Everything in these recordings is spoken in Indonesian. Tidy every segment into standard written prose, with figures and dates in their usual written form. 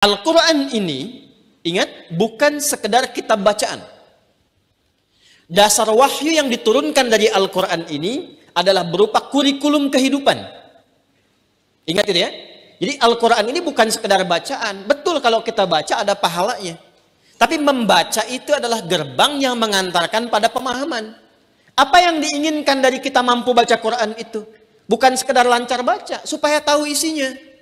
Al-Quran ini, ingat, bukan sekedar kitab bacaan. Dasar wahyu yang diturunkan dari Al-Quran ini adalah berupa kurikulum kehidupan. Ingat itu ya. Jadi Al-Quran ini bukan sekedar bacaan. Betul kalau kita baca ada pahalanya. Tapi membaca itu adalah gerbang yang mengantarkan pada pemahaman. Apa yang diinginkan dari kita mampu baca Quran itu? Bukan sekedar lancar baca, supaya tahu isinya.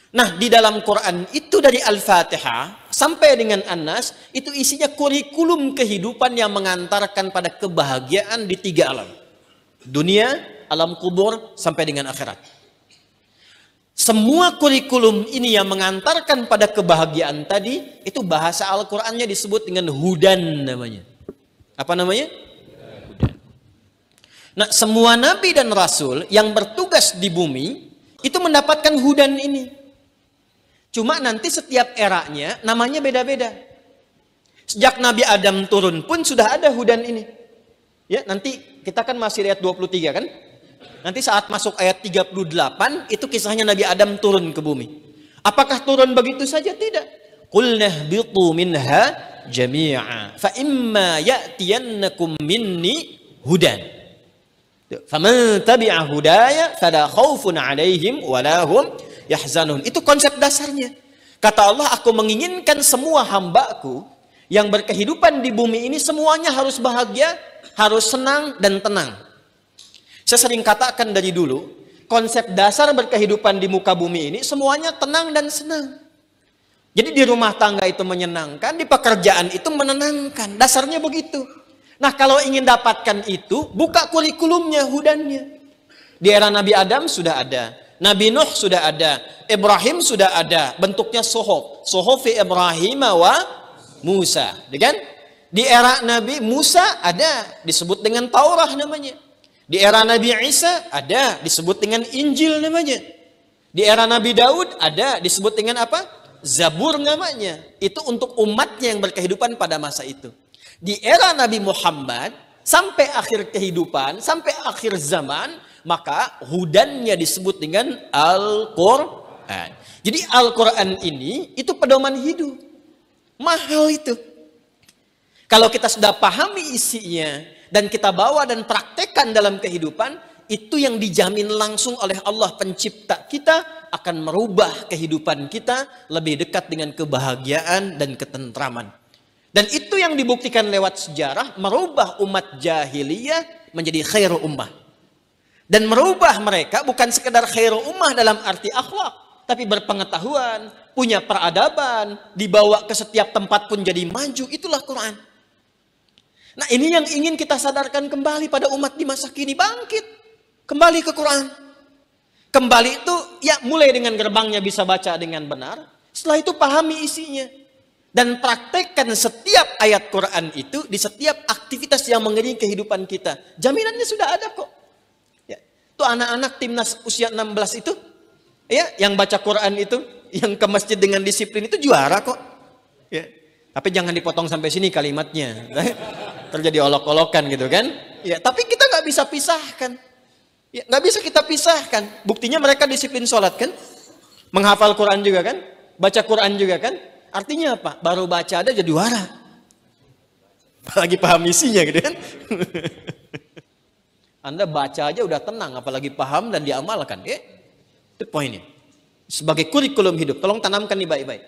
Nah, di dalam Quran itu dari Al-Fatihah sampai dengan An-Nas, itu isinya kurikulum kehidupan yang mengantarkan pada kebahagiaan di 3 alam. Dunia, alam kubur, sampai dengan akhirat. Semua kurikulum ini yang mengantarkan pada kebahagiaan tadi, itu bahasa Al-Qurannya disebut dengan hudan namanya. Apa namanya? Hudan. Nah, semua nabi dan rasul yang bertugas di bumi, itu mendapatkan hudan ini. Cuma nanti setiap eranya namanya beda-beda. Sejak Nabi Adam turun pun sudah ada hudan ini. Ya, nanti kita kan masih ayat 23 kan? Nanti saat masuk ayat 38 itu kisahnya Nabi Adam turun ke bumi. Apakah turun begitu saja? Tidak. Qul nahbitu minha jami'a fa imma ya'tiyannakum minni hudan. Faman tabi'a hudaya fala khaufun 'alaihim wala hum yahzanun. Itu konsep dasarnya. Kata Allah, aku menginginkan semua hambaku yang berkehidupan di bumi ini semuanya harus bahagia, harus senang dan tenang. Saya sering katakan dari dulu, konsep dasar berkehidupan di muka bumi ini semuanya tenang dan senang. Jadi di rumah tangga itu menyenangkan, di pekerjaan itu menenangkan. Dasarnya begitu. Nah, kalau ingin dapatkan itu, buka kurikulumnya, hudannya. Di era Nabi Adam sudah ada. Nabi Nuh sudah ada, Ibrahim sudah ada, bentuknya sohof, sohofi Ibrahim wa Musa, kan? Di era Nabi Musa ada, disebut dengan Taurah namanya. Di era Nabi Isa ada, disebut dengan Injil namanya. Di era Nabi Daud ada, disebut dengan apa? Zabur namanya. Itu untuk umatnya yang berkehidupan pada masa itu. Di era Nabi Muhammad, sampai akhir kehidupan, sampai akhir zaman, maka hudannya disebut dengan Al-Quran. Jadi Al-Quran ini itu pedoman hidup. Mahal itu. Kalau kita sudah pahami isinya dan kita bawa dan praktekkan dalam kehidupan, itu yang dijamin langsung oleh Allah pencipta kita akan merubah kehidupan kita lebih dekat dengan kebahagiaan dan ketentraman. Dan itu yang dibuktikan lewat sejarah, merubah umat jahiliyah menjadi khairu ummah. Dan merubah mereka bukan sekedar khairu ummah dalam arti akhlak, tapi berpengetahuan, punya peradaban, dibawa ke setiap tempat pun jadi maju. Itulah Quran. Nah, ini yang ingin kita sadarkan kembali pada umat di masa kini. Bangkit, kembali ke Quran. Kembali itu ya mulai dengan gerbangnya bisa baca dengan benar. Setelah itu pahami isinya. Dan praktekkan setiap ayat Quran itu di setiap aktivitas yang mengiringi kehidupan kita. Jaminannya sudah ada kok. Itu anak-anak timnas usia 16 itu, ya, yang baca Quran itu, yang ke masjid dengan disiplin itu juara kok. Ya. Tapi jangan dipotong sampai sini kalimatnya. Terjadi olok-olokan gitu kan. Ya, tapi kita nggak bisa pisahkan. Ya, nggak bisa kita pisahkan. Buktinya mereka disiplin sholat kan. Menghafal Quran juga kan. Baca Quran juga kan. Artinya apa? Baru baca ada jadi juara. Apalagi paham isinya gitu kan. Anda baca aja udah tenang, apalagi paham dan diamalkan. Itu poinnya. Sebagai kurikulum hidup, tolong tanamkan nih baik-baik.